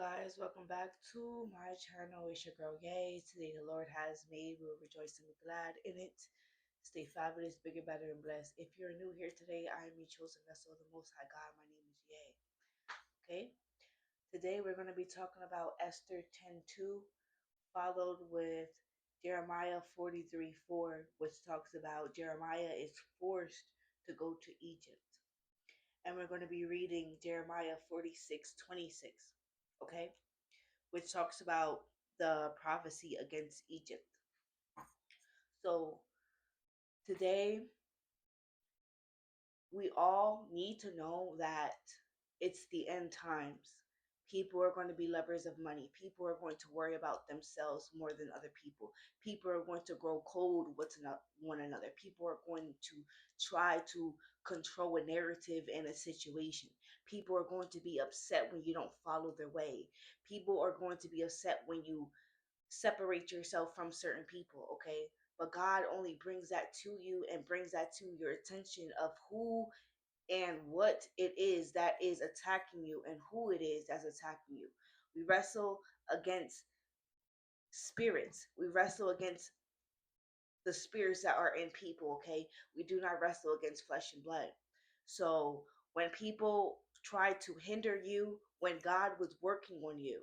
Guys? Welcome back to my channel. It's your girl Yay. Today the Lord has made. We will rejoice and be glad in it. Stay fabulous, bigger, better, and blessed. If you're new here today, I am your chosen vessel of the Most High God. My name is Yay. Okay? Today we're going to be talking about Esther 10:2, followed with Jeremiah 43:4, which talks about Jeremiah is forced to go to Egypt. And we're going to be reading Jeremiah 46:26. Okay? Which talks about the prophecy against Egypt. So today, we all need to know that it's the end times. People are going to be lovers of money. People are going to worry about themselves more than other people. People are going to grow cold with one another. People are going to try to control a narrative in a situation. People are going to be upset when you don't follow their way. People are going to be upset when you separate yourself from certain people, okay? But God only brings that to you and brings that to your attention of who and what it is that is attacking you and who it is that's attacking you. We wrestle against spirits. We wrestle against the spirits that are in people, okay? We do not wrestle against flesh and blood. So when people try to hinder you when God was working on you,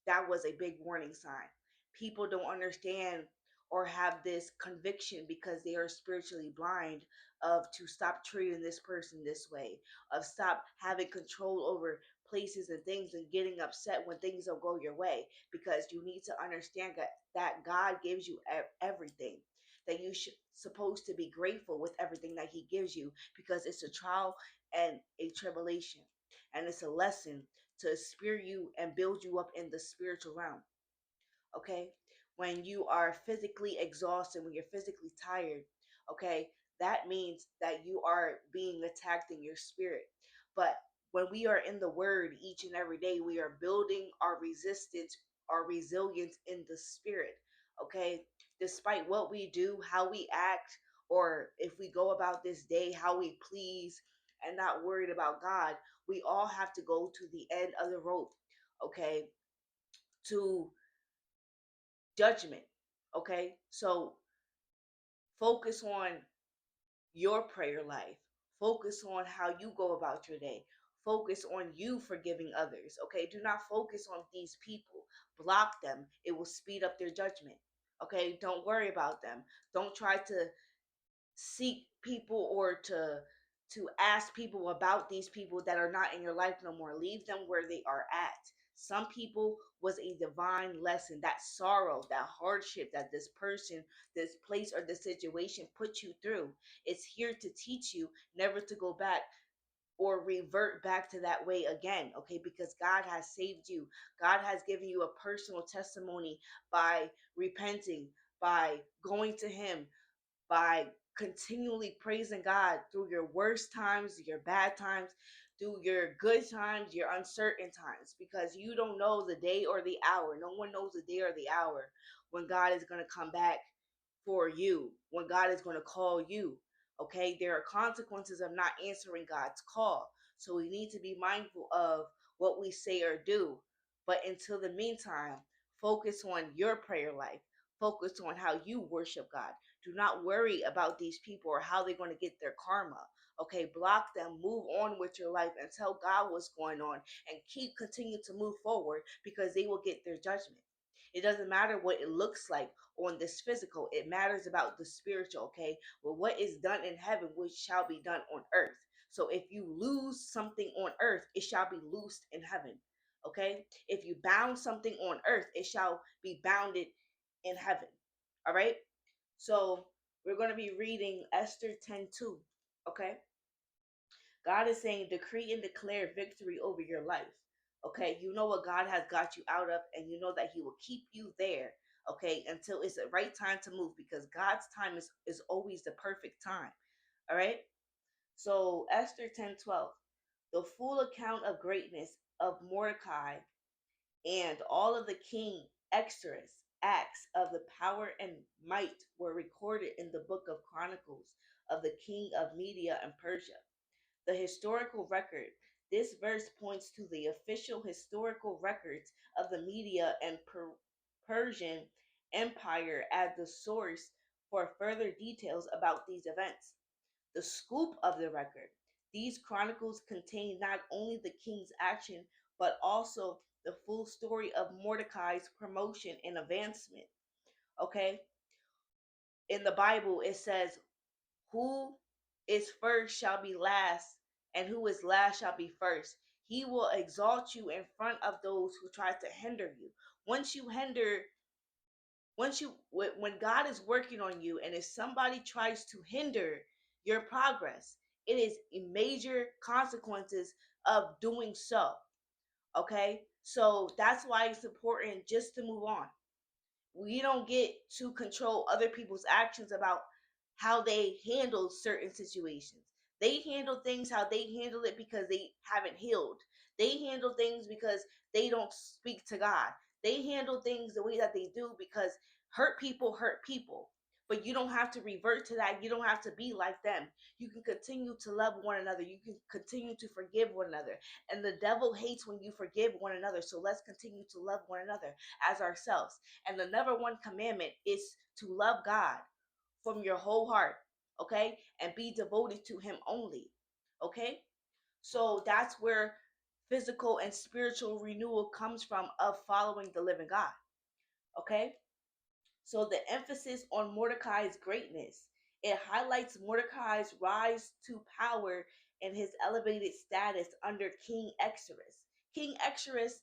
that was a big warning sign. People don't understand or have this conviction because they are spiritually blind of to stop treating this person this way, of stop having control over places and things and getting upset when things don't go your way, because you need to understand that God gives you everything, that you should supposed to be grateful with everything that he gives you, because it's a trial and a tribulation, and it's a lesson to spirit you and build you up in the spiritual realm. Okay, when you are physically exhausted, when you're physically tired, okay, that means that you are being attacked in your spirit. But when we are in the word each and every day, we are building our resistance, our resilience in the spirit. Okay, despite what we do, how we act, or if we go about this day, how we please and not worried about God, we all have to go to the end of the rope, okay, to judgment. Okay, so focus on your prayer life, focus on how you go about your day, focus on you forgiving others. Okay, do not focus on these people, block them. It will speed up their judgment. Okay, don't worry about them. Don't try to seek people or to ask people about these people that are not in your life no more. Leave them where they are at. Some people was a divine lesson. That sorrow, that hardship that this person, this place, or this situation put you through, it's here to teach you never to go back or revert back to that way again. Okay, because God has saved you. God has given you a personal testimony by repenting, by going to him, by continually praising God through your worst times, your bad times, through your good times, your uncertain times, because you don't know the day or the hour. No one knows the day or the hour when God is going to come back for you, when God is going to call you. Okay, there are consequences of not answering God's call. So we need to be mindful of what we say or do. But until the meantime, focus on your prayer life. Focus on how you worship God. Do not worry about these people or how they're going to get their karma. Okay, block them, move on with your life and tell God what's going on, and continue to move forward, because they will get their judgment. It doesn't matter what it looks like on this physical. It matters about the spiritual, okay? Well, what is done in heaven, which shall be done on earth. So if you lose something on earth, it shall be loosed in heaven, okay? If you bound something on earth, it shall be bounded in heaven, all right? So we're going to be reading Esther 10:2, okay? God is saying, decree and declare victory over your life. Okay, you know what God has got you out of, and you know that he will keep you there, okay, until it's the right time to move, because God's time is always the perfect time. All right. So Esther 10:12, the full account of greatness of Mordecai and all of the king Xerxes acts of the power and might were recorded in the book of Chronicles of the king of Media and Persia. The historical record This verse points to the official historical records of the Media and Persian Empire as the source for further details about these events. The scoop of the record. These chronicles contain not only the king's action, but also the full story of Mordecai's promotion and advancement. Okay? In the Bible, it says, who is first shall be last, and who is last shall be first. He will exalt you in front of those who try to hinder you. Once you hinder, when God is working on you, and if somebody tries to hinder your progress, it is major consequences of doing so. Okay, so that's why it's important just to move on. We don't get to control other people's actions about how they handle certain situations. They handle things how they handle it because they haven't healed. They handle things because they don't speak to God. They handle things the way that they do because hurt people hurt people. But you don't have to revert to that. You don't have to be like them. You can continue to love one another. You can continue to forgive one another. And the devil hates when you forgive one another. So let's continue to love one another as ourselves. And the number one commandment is to love God from your whole heart, okay? And be devoted to Him only, okay? So that's where physical and spiritual renewal comes from, of following the living God, okay? So the emphasis on Mordecai's greatness, it highlights Mordecai's rise to power and his elevated status under King Xerxes. King Xerxes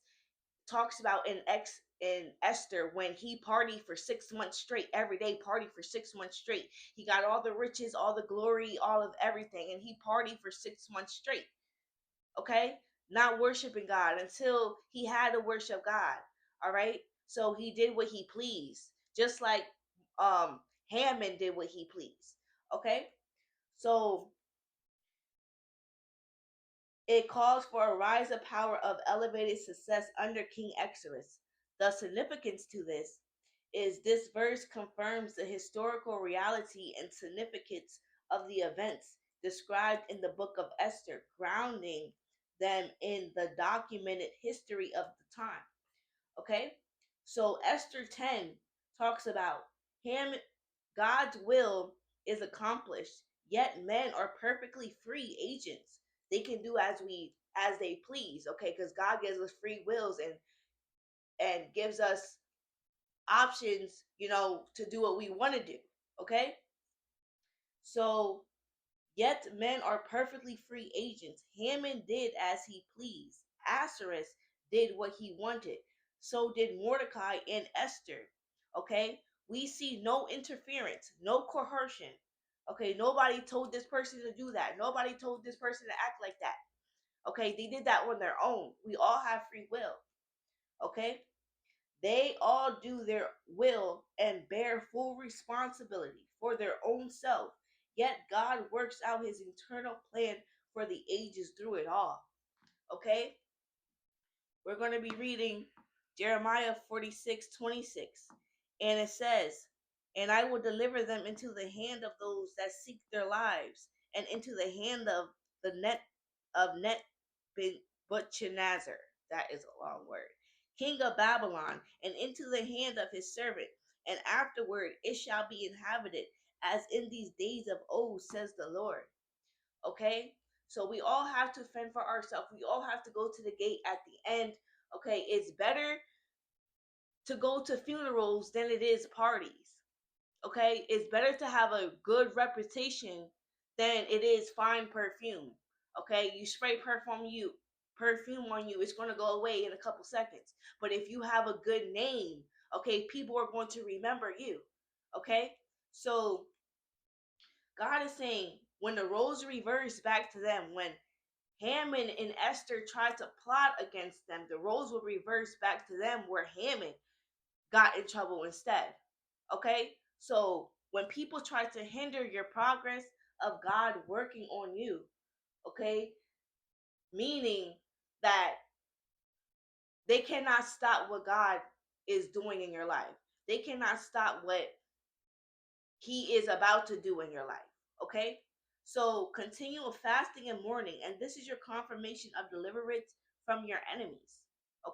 talks about in Esther when he partied for 6 months straight, every day party for 6 months straight. He got all the riches, all the glory, all of everything, and he partied for 6 months straight. Okay? Not worshiping God until he had to worship God. All right? So he did what he pleased. Just like Haman did what he pleased. Okay? So it calls for a rise of power of elevated success under King Xerxes. The significance to this is this verse confirms the historical reality and significance of the events described in the book of Esther, grounding them in the documented history of the time. Okay? So Esther 10 talks about him, God's will is accomplished, yet men are perfectly free agents. They can do as they please, okay? Because God gives us free wills and gives us options, to do what we want to do. Okay? So yet men are perfectly free agents. Haman did as he pleased. Ahasuerus did what he wanted. So did Mordecai and Esther. Okay? We see no interference, no coercion. Okay, nobody told this person to do that. Nobody told this person to act like that. Okay, they did that on their own. We all have free will. Okay? They all do their will and bear full responsibility for their own self. Yet God works out his eternal plan for the ages through it all. Okay? We're going to be reading Jeremiah 46:26. And it says, and I will deliver them into the hand of those that seek their lives, and into the hand of the net of Net Butchanazar. That is a long word. King of Babylon, and into the hand of his servant, and afterward it shall be inhabited, as in these days of old, says the Lord. Okay? So we all have to fend for ourselves. We all have to go to the gate at the end. Okay? It's better to go to funerals than it is parties. Okay? It's better to have a good reputation than it is fine perfume. Okay? You spray perfume on you, it's going to go away in a couple seconds. But if you have a good name, okay, people are going to remember you. Okay? So God is saying, when the roles reverse back to them, when Haman and Esther tried to plot against them, the roles will reverse back to them, where Haman got in trouble instead. Okay? So when people try to hinder your progress of God working on you, okay, meaning that they cannot stop what God is doing in your life. They cannot stop what he is about to do in your life. Okay? So continue fasting and mourning, and this is your confirmation of deliverance from your enemies.